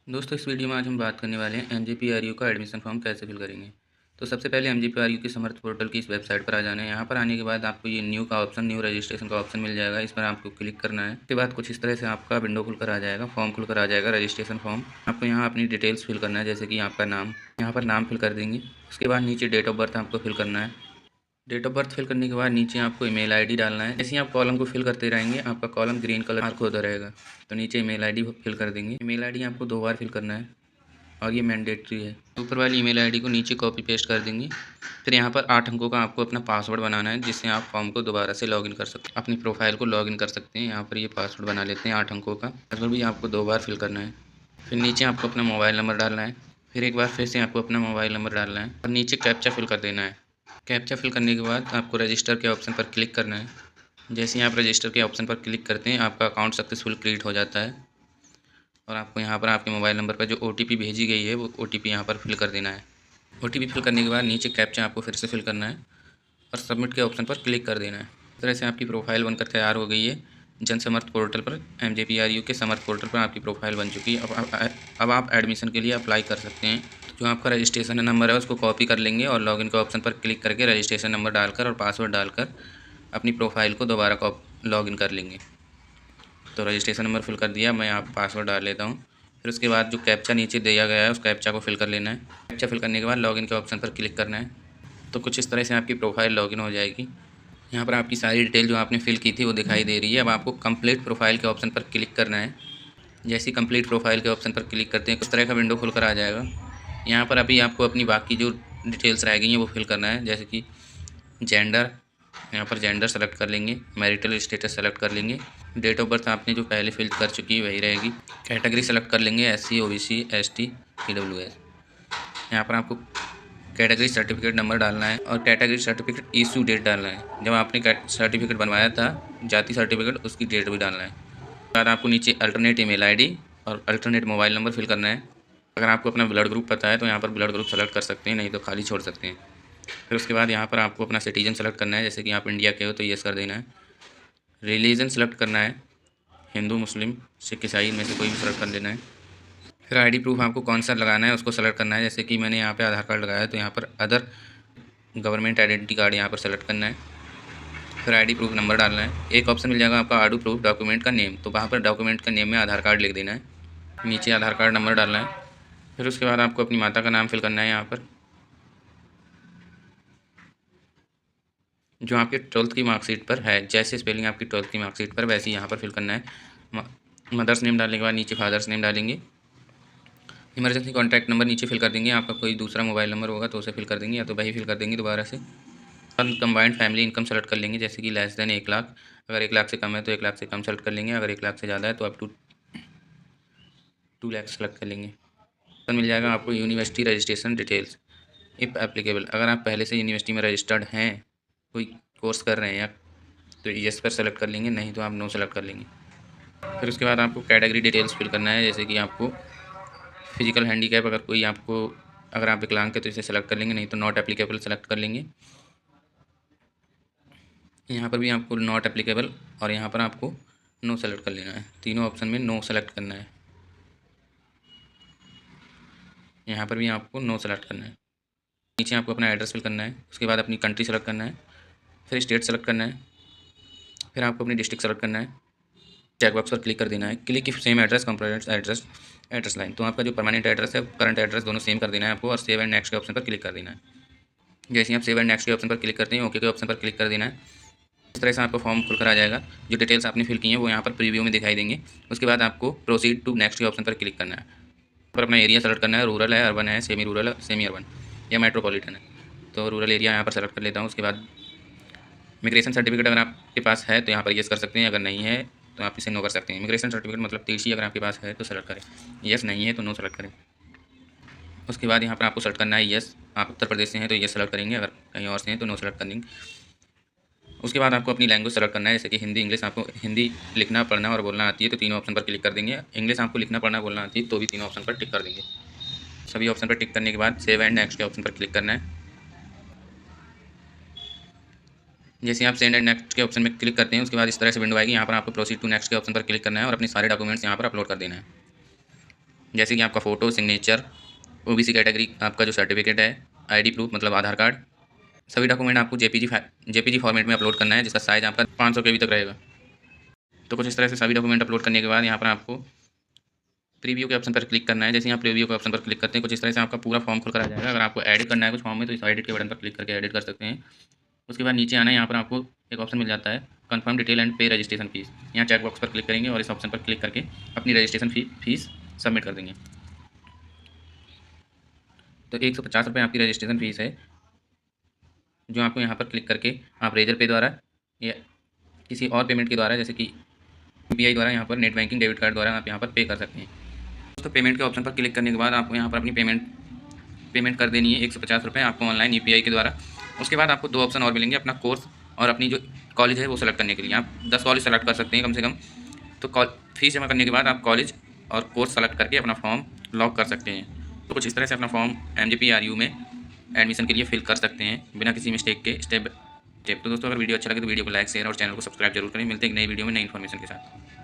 दोस्तों इस वीडियो में आज हम बात करने वाले हैं एमजीपीआरयू का एडमिशन फॉर्म कैसे फिल करेंगे। तो सबसे पहले एमजीपीआरयू की समर्थ पोर्टल की इस वेबसाइट पर आ जाना है। यहाँ पर आने के बाद आपको ये न्यू का ऑप्शन, न्यू रजिस्ट्रेशन का ऑप्शन मिल जाएगा। इस पर आपको क्लिक करना है। उसके बाद कुछ इस तरह से आपका विंडो खुलकर आ जाएगा, फॉर्म खुलकर आ जाएगा, रजिस्ट्रेशन फॉर्म। आपको यहाँ अपनी डिटेल्स फिल करना है, जैसे कि आपका नाम, यहाँ पर नाम फिल कर देंगे। उसके बाद नीचे डेट ऑफ बर्थ आपको फिल करना है। डेट ऑफ बर्थ फिल करने के बाद नीचे आपको ईमेल आईडी डालना है। जैसे ही आप कॉलम को फिल करते रहेंगे आपका कॉलम ग्रीन कलर मार्क होता रहेगा। तो नीचे ईमेल आईडी फिल कर देंगे। ईमेल आईडी आपको 2 बार फिल करना है और ये मैंडेटरी है। ऊपर वाली ईमेल आईडी को नीचे कॉपी पेस्ट कर देंगे। फिर यहाँ पर 8 अंकों का आपको अपना पासवर्ड बनाना है, जिससे आप फॉर्म को दोबारा से लॉगिन कर सकते हैं, अपनी प्रोफाइल को लॉगिन कर सकते हैं। यहाँ पर ये पासवर्ड बना लेते हैं 8 अंकों का। पासवर्ड भी आपको 2 बार फिल करना है। फिर नीचे आपको अपना मोबाइल नंबर डालना है। फिर एक बार फिर से आपको अपना मोबाइल नंबर डालना है और नीचे कैप्चा फिल कर देना है। कैप्चा फिल करने के बाद आपको रजिस्टर के ऑप्शन पर क्लिक करना है। जैसे ही आप रजिस्टर के ऑप्शन पर क्लिक करते हैं आपका अकाउंट सक्सेसफुल क्रिएट हो जाता है और आपको यहाँ पर आपके मोबाइल नंबर पर जो OTP भेजी गई है वो OTP यहाँ पर फिल कर देना है। OTP फिल करने के बाद नीचे कैप्चा आपको फिर से फिल करना है और सबमिट के ऑप्शन पर क्लिक कर देना है। इस तरह से आपकी प्रोफाइल बनकर तैयार हो गई है। जन समर्थ पोर्टल पर, एमजेपीआरयू के समर्थ पोर्टल पर आपकी प्रोफाइल बन चुकी है। अब आप एडमिशन के लिए अप्लाई कर सकते हैं। जो आपका रजिस्ट्रेशन नंबर है उसको कॉपी कर लेंगे और लॉगिन के ऑप्शन पर क्लिक करके रजिस्ट्रेशन नंबर डालकर और पासवर्ड डालकर अपनी प्रोफाइल को दोबारा लॉगिन कर लेंगे। तो रजिस्ट्रेशन नंबर फिल कर दिया, मैं यहाँ पासवर्ड डाल लेता हूँ। फिर उसके बाद जो कैप्चा नीचे दिया गया है उस कैप्चा को फिल कर लेना है। कैप्चा फिल करने के बाद लॉगिन के ऑप्शन पर क्लिक करना है। तो कुछ इस तरह से आपकी प्रोफाइल लॉगिन हो जाएगी। यहाँ पर आपकी सारी डिटेल जो आपने फिल की थी वो दिखाई दे रही है। अब आपको कंप्लीट प्रोफाइल के ऑप्शन पर क्लिक करना है। जैसे ही कंप्लीट प्रोफाइल के ऑप्शन पर क्लिक करते हैं इस तरह का विंडो खुलकर आ जाएगा। यहाँ पर अभी आपको अपनी बाकी जो डिटेल्स रह गई हैं वो फिल करना है, जैसे कि जेंडर, यहाँ पर जेंडर सेलेक्ट कर लेंगे, मैरिटल स्टेटस सेलेक्ट कर लेंगे, डेट ऑफ बर्थ आपने जो पहले फिल कर चुकी है वही रहेगी, कैटेगरी सेलेक्ट कर लेंगे SC OBC ST EWS। यहाँ पर आपको कैटेगरी सर्टिफिकेट नंबर डालना है और कैटेगरी सर्टिफिकेट इशू डेट डालना है। जब आपने सर्टिफिकेट बनवाया था जाति सर्टिफिकेट उसकी डेट भी डालना है। बाद आपको नीचे अल्टरनेट ईमेल आईडी और अल्टरनेट मोबाइल नंबर फिल करना है। अगर आपको अपना ब्लड ग्रुप पता है तो यहाँ पर ब्लड ग्रुप सेलेक्ट कर सकते हैं, नहीं तो खाली छोड़ सकते हैं। फिर उसके बाद यहाँ पर आपको अपना सिटीजन सेलेक्ट करना है, जैसे कि आप इंडिया के हो तो येस कर देना है। रिलीजन सेलेक्ट करना है, हिंदू मुस्लिम सिख ईसाई में से कोई भी सेलेक्ट कर लेना है। फिर आईडी प्रूफ आपको कौन सा लगाना है उसको सेलेक्ट करना है, जैसे कि मैंने यहाँ पे आधार कार्ड लगाया है तो यहाँ पर अदर गवर्नमेंट आइडेंटिटी कार्ड यहाँ पर सेलेक्ट करना है। फिर आईडी प्रूफ नंबर डालना है। एक ऑप्शन मिल जाएगा आपका आडू प्रूफ डॉक्यूमेंट का नेम, तो वहाँ पर डॉक्यूमेंट का नेम में आधार कार्ड लिख देना है। नीचे आधार कार्ड नंबर डालना है। फिर उसके बाद आपको अपनी माता का नाम फिल करना है। यहाँ पर जो आपके 12th की मार्कशीट पर है, जैसे स्पेलिंग आपकी 12th की मार्कशीट पर वैसे ही यहाँ पर फिल करना है। मदर्स नेम डालने के बाद नीचे फादर्स नेम डालेंगे। इमरजेंसी कॉन्टैक्ट नंबर नीचे फिल कर देंगे। आपका कोई दूसरा मोबाइल नंबर होगा तो उसे फिल कर देंगे या तो वही फिल कर देंगे दोबारा से। कंबाइंड फैमिली इनकम सेलेक्ट कर लेंगे, जैसे कि लेस देन 1 लाख। अगर 1 लाख से कम है तो 1 लाख से कम सेलेक्ट कर लेंगे। अगर 1 लाख से ज़्यादा है तो अप टू 2 लाख सेलेक्ट कर लेंगे। तो मिल जाएगा आपको university registration details if applicable. अगर आप पहले से यूनिवर्सिटी में रजिस्टर्ड हैं, कोई कोर्स कर रहे हैं या तो येस पर सेलेक्ट कर लेंगे, नहीं तो आप नो सेलेक्ट कर लेंगे। फिर उसके बाद आपको कैटेगरी डिटेल्स फिल करना है, जैसे कि आपको फिजिकल हैंडीकैप, अगर कोई आपको, अगर आप विकलांग है तो इसे सेलेक्ट कर लेंगे, नहीं तो नॉट एप्लीकेबल सेलेक्ट कर लेंगे। यहाँ पर भी आपको नॉट एप्लीकेबल और यहाँ पर आपको नो सेलेक्ट कर लेना है। तीनों ऑप्शन में नो सेलेक्ट करना है। यहाँ पर भी आपको नो सेलेक्ट करना है। नीचे आपको अपना एड्रेस फिल करना है। उसके बाद अपनी कंट्री सेलेक्ट करना है। फिर स्टेट सेलेक्ट करना है। फिर आपको अपनी डिस्ट्रिक्ट सेलेक्ट करना है। चेक बॉक्स पर क्लिक कर देना है। Click if same address complete address line, तो आपका जो परमानेंट एड्रेस है करंट एड्रेस दोनों सेम कर देना है आपको और सेव एंड नेक्स्ट के ऑप्शन पर क्लिक कर देना है। जैसे ही आप सेव एंड नेक्स्ट के ऑप्शन पर क्लिक करते हैं ओके के ऑप्शन पर क्लिक कर देना है। इस तरह से आपका फॉर्म खुलकर आ जाएगा। जो डिटेल्स आपने फिल की हैं वो यहाँ पर प्रीव्यू में दिखाई देंगे। उसके बाद आपको प्रोसीड टू नेक्स्ट के ऑप्शन पर क्लिक करना है। पर अपना एरिया सेलेक्ट करना है, रूरल है, अर्बन है, सेमी रूरल है, सेमी अर्बन या मेट्रोपॉलिटन है। तो रूरल एरिया यहाँ पर सेलेक्ट कर लेता हूँ। उसके बाद इमिग्रेशन सर्टिफिकेट अगर आपके पास है तो यहाँ पर येस कर सकते हैं, अगर नहीं है तो आप इसे नो कर सकते हैं। इमिग्रेशन सर्टिफिकेट मतलब टीसी अगर आपके पास है तो सेलेक्ट करें, येस नहीं है तो नो सेलेक्ट करें। उसके बाद यहाँ पर आपको सेलेक्ट करना है येस। आप उत्तर प्रदेश से हैं तो येस सेलेक्ट करेंगे, अगर कहीं और से हैं तो नो सेलेक्ट करेंगे। उसके बाद आपको अपनी लैंग्वेज सेलेक्ट करना है, जैसे कि हिंदी इंग्लिश। आपको हिंदी लिखना पढ़ना और बोलना आती है तो तीनों ऑप्शन पर क्लिक कर देंगे। इंग्लिश आपको लिखना पढ़ना बोलना आती है तो भी तीनों ऑप्शन पर टिक कर देंगे। सभी ऑप्शन पर टिक करने के बाद सेव एंड नेक्स्ट के ऑप्शन पर क्लिक करना है। जैसे आप सेंड एंड नेक्स्ट के ऑप्शन में क्लिक करते हैं उसके बाद इस तरह से विंडो आएगी। यहाँ पर आपको प्रोसीड टू नेक्स्ट के ऑप्शन पर क्लिक करना है और अपने सारे डॉक्यूमेंट्स यहाँ पर अपलोड कर देना है। जैसे कि आपका फ़ोटो, सिग्नेचर, ओबीसी कैटेगरी, आपका जो सर्टिफिकेट है, आईडी प्रूफ मतलब आधार कार्ड, सभी डॉक्यूमेंट आपको जेपीजी फॉर्मेट में अपलोड करना है, जिसका साइज़ आपका 500 KB तक रहेगा। तो कुछ इस तरह से सभी डॉक्यूमेंट अपलोड करने के बाद यहाँ पर आपको प्रीव्यू के ऑप्शन पर क्लिक करना है। जैसे यहाँ प्रीव्यू के ऑप्शन पर क्लिक करते हैं, कुछ इस तरह से आपका पूरा फॉर्म खुलकर आ जाएगा। अगर आपको एडिट करना है कुछ फॉर्म में तो इस एडिट के बटन पर क्लिक करके एडिट कर सकते हैं। उसके बाद नीचे आना है, यहाँ पर आपको एक ऑप्शन मिल जाता है कंफर्म डिटेल एंड पे रजिस्ट्रेशन फीस। यहाँ चेक बॉक्स पर क्लिक करेंगे और इस ऑप्शन पर क्लिक करके अपनी रजिस्ट्रेशन फीस सबमिट कर देंगे। तो 150 रुपये आपकी रजिस्ट्रेशन फ़ीस है, जो आपको यहाँ पर क्लिक करके आप रेजर पे द्वारा या किसी और पेमेंट के द्वारा, जैसे कि यूपीआई द्वारा, यहाँ पर नेट बैंकिंग डेबिट कार्ड द्वारा आप यहाँ पर पे कर सकते हैं। दोस्तों, पेमेंट के ऑप्शन पर क्लिक करने के बाद आपको यहाँ पर अपनी पेमेंट कर देनी है 150 रुपये आपको ऑनलाइन यूपीआई के द्वारा। उसके बाद आपको 2 ऑप्शन और मिलेंगे, अपना कोर्स और अपनी जो कॉलेज है वो सेलेक्ट करने के लिए। आप 10 कॉलेज सेलेक्ट कर सकते हैं कम से कम। तो फीस जमा करने के बाद आप कॉलेज और कोर्स सेलेक्ट करके अपना फॉर्म लॉक कर सकते हैं। तो कुछ इस तरह से अपना फॉर्म MGPRU में एडमिशन के लिए फिल कर सकते हैं बिना किसी मिस्टेक के, स्टेप बाय स्टेप। तो दोस्तों, अगर वीडियो अच्छा लगे तो वीडियो को लाइक, शेयर और चैनल को सब्सक्राइब जरूर करें। मिलते हैं एक नई वीडियो में नई इन्फॉर्मेशन के साथ।